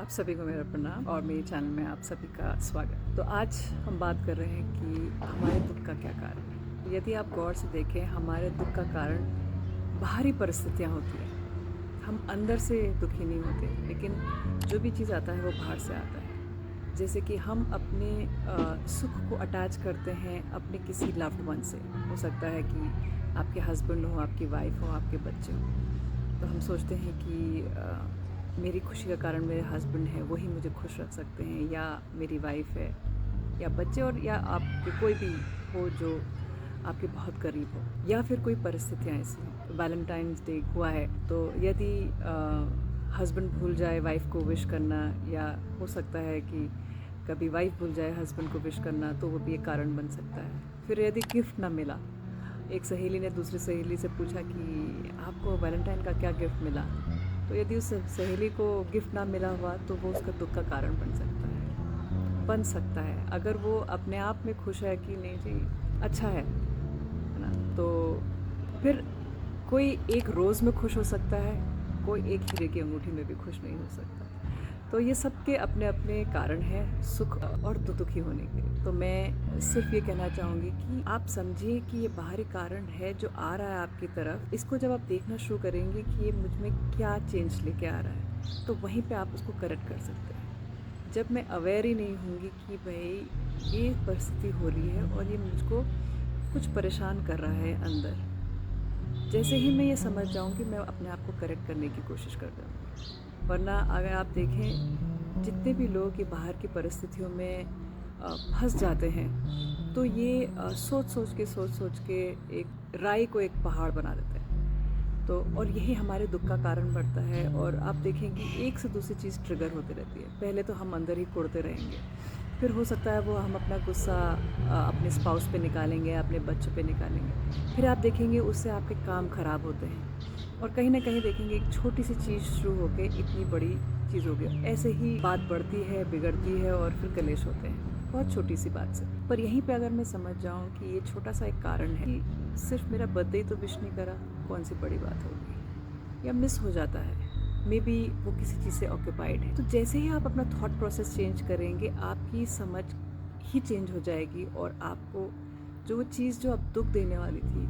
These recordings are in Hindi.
आप सभी को मेरा प्रणाम और मेरे चैनल में आप सभी का स्वागत। तो आज हम बात कर रहे हैं कि हमारे दुख का क्या कारण है। यदि आप गौर से देखें, हमारे दुख का कारण बाहरी परिस्थितियाँ होती हैं। हम अंदर से दुखी नहीं होते, लेकिन जो भी चीज़ आता है वो बाहर से आता है। जैसे कि हम अपने सुख को अटैच करते हैं अपने किसी लव्ड वन से। हो सकता है कि आपके हस्बैंड हो, आपकी वाइफ हो, आपके बच्चे हो। तो हम सोचते हैं कि मेरी खुशी का कारण मेरे हस्बैंड हैं, वही मुझे खुश रख सकते हैं, या मेरी वाइफ है, या बच्चे, और या आपके कोई भी हो जो आपके बहुत करीब हो, या फिर कोई परिस्थितियाँ ऐसी हों। वैलेंटाइंस डे हुआ है, तो यदि हस्बैंड भूल जाए वाइफ को विश करना, या हो सकता है कि कभी वाइफ भूल जाए हस्बैंड को विश करना, तो वो भी एक कारण बन सकता है। फिर यदि गिफ्ट ना मिला, एक सहेली ने दूसरी सहेली से पूछा कि आपको वैलेंटाइन का क्या गिफ्ट मिला, तो यदि उस सहेली को गिफ्ट ना मिला हुआ तो वो उसका दुख का कारण बन सकता है। अगर वो अपने आप में खुश है कि नहीं जी अच्छा है ना, तो फिर कोई एक रोज़ में खुश हो सकता है, कोई एक हीरे की अंगूठी में भी खुश नहीं हो सकता। तो ये सब के अपने अपने कारण हैं सुख और दुखी होने के। तो मैं सिर्फ ये कहना चाहूँगी कि आप समझिए कि ये बाहरी कारण है जो आ रहा है आपकी तरफ। इसको जब आप देखना शुरू करेंगे कि ये मुझ में क्या चेंज लेके आ रहा है, तो वहीं पे आप उसको करेक्ट कर सकते हैं। जब मैं अवेयर ही नहीं होंगी कि भाई ये परिस्थिति हो रही है और ये मुझको कुछ परेशान कर रहा है अंदर, जैसे ही मैं ये समझ जाऊँगी, मैं अपने आप को करेक्ट करने की कोशिश कर दूँगी। वरना अगर आप देखें, जितने भी लोग ये बाहर की परिस्थितियों में फंस जाते हैं, तो ये सोच सोच के एक राई को एक पहाड़ बना देते हैं। तो और यही हमारे दुख का कारण बढ़ता है। और आप देखेंगे एक से दूसरी चीज़ ट्रिगर होती रहती है। पहले तो हम अंदर ही कुढ़ते रहेंगे, फिर हो सकता है वो हम अपना गुस्सा अपने स्पाउस पे निकालेंगे, अपने बच्चों पे निकालेंगे। फिर आप देखेंगे उससे आपके काम ख़राब होते हैं, और कहीं ना कहीं देखेंगे एक छोटी सी चीज़ शुरू होकर इतनी बड़ी चीज़ हो गई। ऐसे ही बात बढ़ती है, बिगड़ती है, और फिर कलेश होते हैं बहुत छोटी सी बात से। पर यहीं पे अगर मैं समझ जाऊँ कि ये छोटा सा एक कारण है कि सिर्फ मेरा बर्थडे ही तो विश नहीं करा, कौन सी बड़ी बात होगी, या मिस हो जाता है, मे बी वो किसी चीज़ से ऑक्यूपाइड है। तो जैसे ही आप अपना थॉट प्रोसेस चेंज करेंगे, आपकी समझ ही चेंज हो जाएगी, और आपको जो वो चीज़ जो अब दुख देने वाली थी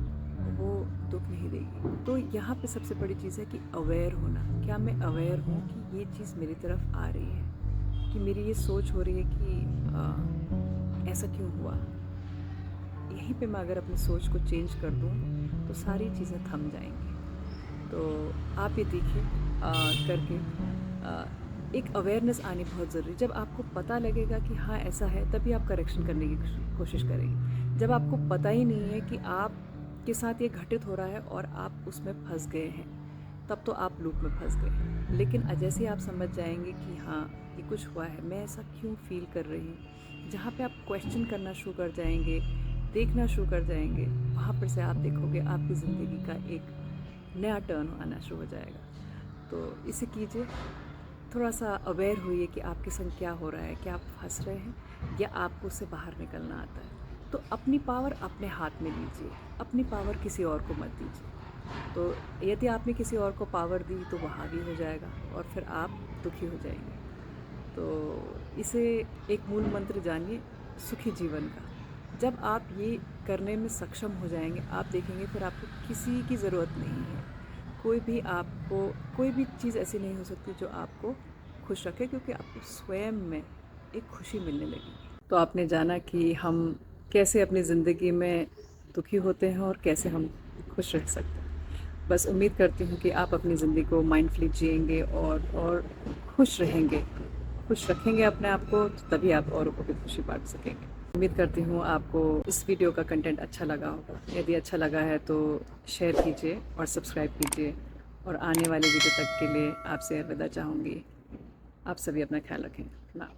वो दुख नहीं देगी। तो यहाँ पे सबसे बड़ी चीज़ है कि अवेयर होना। क्या मैं अवेयर हूँ कि ये चीज़ मेरी तरफ आ रही है, कि मेरी ये सोच हो रही है कि ऐसा क्यों हुआ। यहीं पे मैं अगर अपनी सोच को चेंज कर दूँ तो सारी चीज़ें थम जाएंगी। तो आप ये देखिए करके एक अवेयरनेस आनी बहुत ज़रूरी। जब आपको पता लगेगा कि हाँ ऐसा है, तभी आप करेक्शन करने की कोशिश करेंगे। जब आपको पता ही नहीं है कि आप के साथ ये घटित हो रहा है और आप उसमें फंस गए हैं, तब तो आप लूप में फंस गए। लेकिन जैसे आप समझ जाएंगे कि हाँ ये कुछ हुआ है, मैं ऐसा क्यों फील कर रही हूँ, जहाँ पे आप क्वेश्चन करना शुरू कर जाएंगे, देखना शुरू कर जाएंगे, वहाँ पर से आप देखोगे आपकी ज़िंदगी का एक नया टर्न आना शुरू हो जाएगा। तो इसे कीजिए, थोड़ा सा अवेयर होइए कि आपके संग क्या हो रहा है, क्या आप फंस रहे हैं या आपको उससे बाहर निकलना आता है। तो अपनी पावर अपने हाथ में लीजिए, अपनी पावर किसी और को मत दीजिए। तो यदि आपने किसी और को पावर दी तो वो हावी हो जाएगा और फिर आप दुखी हो जाएंगे। तो इसे एक मूल मंत्र जानिए सुखी जीवन का। जब आप ये करने में सक्षम हो जाएंगे, आप देखेंगे फिर आपको किसी की ज़रूरत नहीं है। कोई भी चीज़ ऐसी नहीं हो सकती जो आपको खुश रखे, क्योंकि आपको स्वयं में एक खुशी मिलने लगेगी। तो आपने जाना कि हम कैसे अपनी ज़िंदगी में दुखी होते हैं और कैसे हम खुश रह सकते हैं। बस उम्मीद करती हूँ कि आप अपनी ज़िंदगी को माइंडफुली जिएंगे और खुश रहेंगे, खुश रखेंगे अपने आप को, तो तभी आप औरों को भी खुशी बांट सकेंगे। उम्मीद करती हूँ आपको इस वीडियो का कंटेंट अच्छा लगा होगा। यदि अच्छा लगा है तो शेयर कीजिए और सब्सक्राइब कीजिए, और आने वाले वीडियो तक के लिए आपसे अलविदा चाहूँगी। आप सभी अपना ख्याल रखें। प्रणाम।